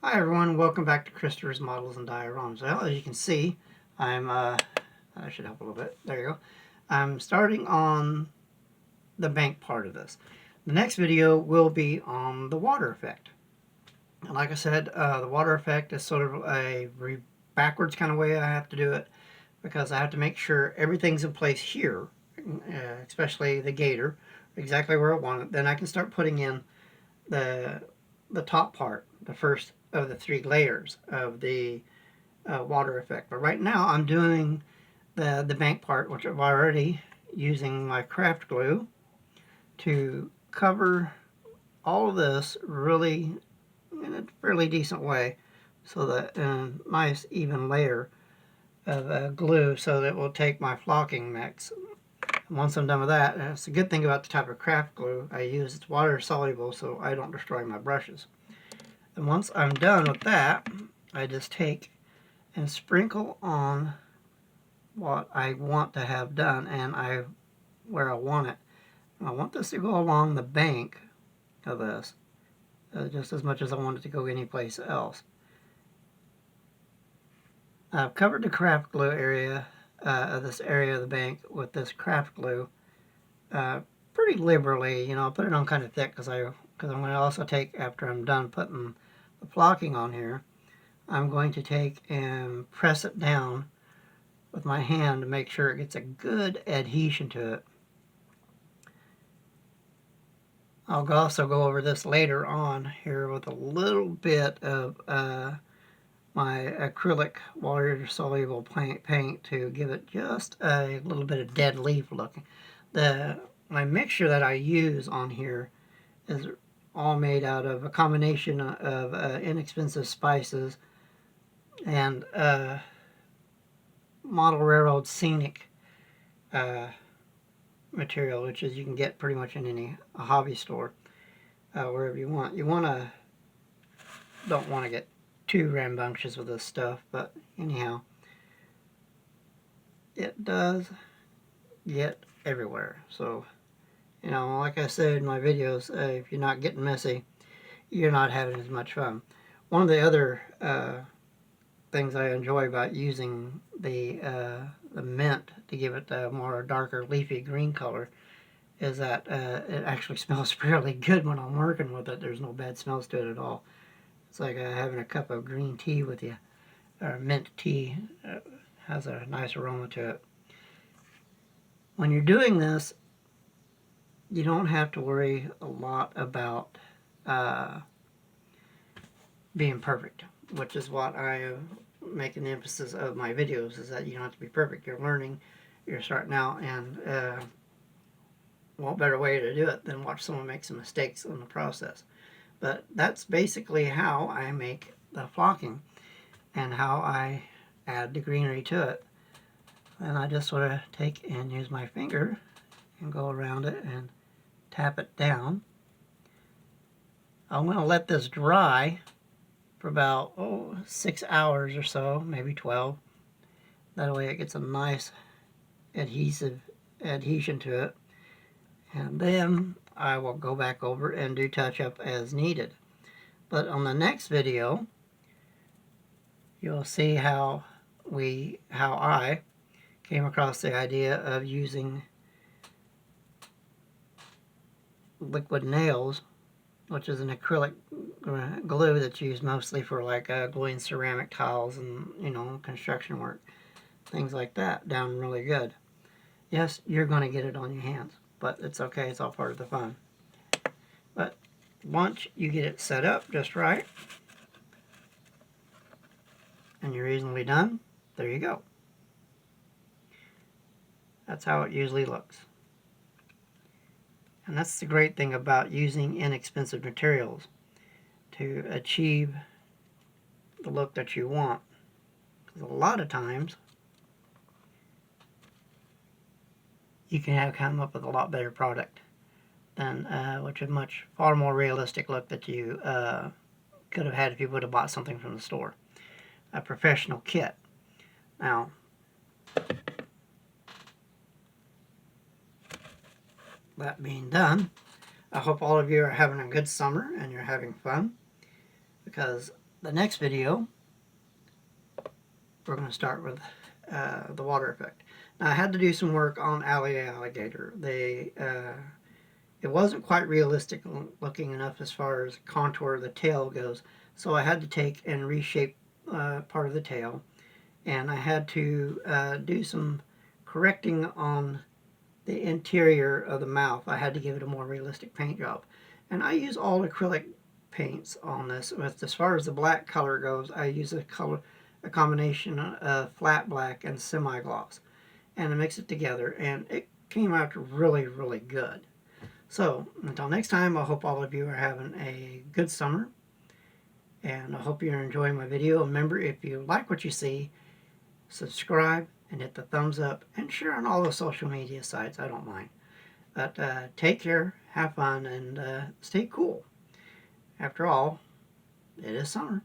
Hi everyone, welcome back to Christopher's Models and Dioramas. Well, as you can see, I should help a little bit. There you go. I'm starting on the bank part of this. The next video will be on the water effect. And like I said, the water effect is sort of a backwards kind of way I have to do it because I have to make sure everything's in place here, especially the gator, exactly where I want it. Then I can start putting in the top part, the first of the 3 layers of the water effect. But right now I'm doing the bank part, which I've already using my craft glue to cover all of this really in a fairly decent way, so that a nice even layer of glue so that it will take my flocking mix. And once I'm done with that, it's a good thing about the type of craft glue I use, it's water soluble so I don't destroy my brushes. And once I'm done with that, I just take and sprinkle on what I want to have done and where I want it. And I want this to go along the bank of this just as much as I want it to go anyplace else. I've covered the craft glue area of this area of the bank with this craft glue pretty liberally. You know, I'll put it on kind of thick because I'm going to also take, after I'm done putting the flocking on here, I'm going to take and press it down with my hand to make sure it gets a good adhesion to it. I'll also go over this later on here with a little bit of my acrylic water-soluble paint to give it just a little bit of dead leaf look. My mixture that I use on here is all made out of a combination of inexpensive spices and model railroad scenic material, which is you can get pretty much in any hobby store, wherever you want. Don't want to get too rambunctious with this stuff, but anyhow, it does get everywhere. So, you know, like I said in my videos, if you're not getting messy, you're not having as much fun. One of the other things I enjoy about using the mint to give it a more darker leafy green color is that it actually smells fairly good when I'm working with it. There's no bad smells to it at all. It's like having a cup of green tea with you, or mint tea. Has a nice aroma to it. When you're doing this, you don't have to worry a lot about being perfect, which is what I make an emphasis of my videos, is that you don't have to be perfect. You're learning, you're starting out, and what better way to do it than watch someone make some mistakes in the process. But that's basically how I make the flocking and how I add the greenery to it. And I just sort of take and use my finger and go around it and tap it down. I'm going to let this dry for about 6 hours or so, maybe 12. That way it gets a nice adhesion to it. And then I will go back over and do touch-up as needed. But on the next video, you'll see how I came across the idea of using liquid nails, which is an acrylic glue that's used mostly for like gluing ceramic tiles and, you know, construction work, things like that, down really good. Yes, you're going to get it on your hands, but it's okay, it's all part of the fun. But once you get it set up just right and you're reasonably done, there you go. That's how it usually looks. And that's the great thing about using inexpensive materials to achieve the look that you want. Because a lot of times you can come up with a lot better product than which is far more realistic look that you could have had if you would have bought something from the store. A professional kit. Now, that being done, I hope all of you are having a good summer and you're having fun, because The next video, we're going to start with the water effect. Now, I had to do some work on alligator. It wasn't quite realistic looking enough as far as contour of the tail goes, so I had to take and reshape part of the tail, and I had to do some correcting on the interior of the mouth. I had to give it a more realistic paint job, and I use all acrylic paints on this. As far as the black color goes, I use a combination of flat black and semi-gloss, and I mix it together, and it came out really, really good. So until next time, I hope all of you are having a good summer, and I hope you're enjoying my video. Remember, if you like what you see, subscribe and hit the thumbs up and share on all the social media sites. I don't mind. But take care, have fun, and stay cool. After all, it is summer.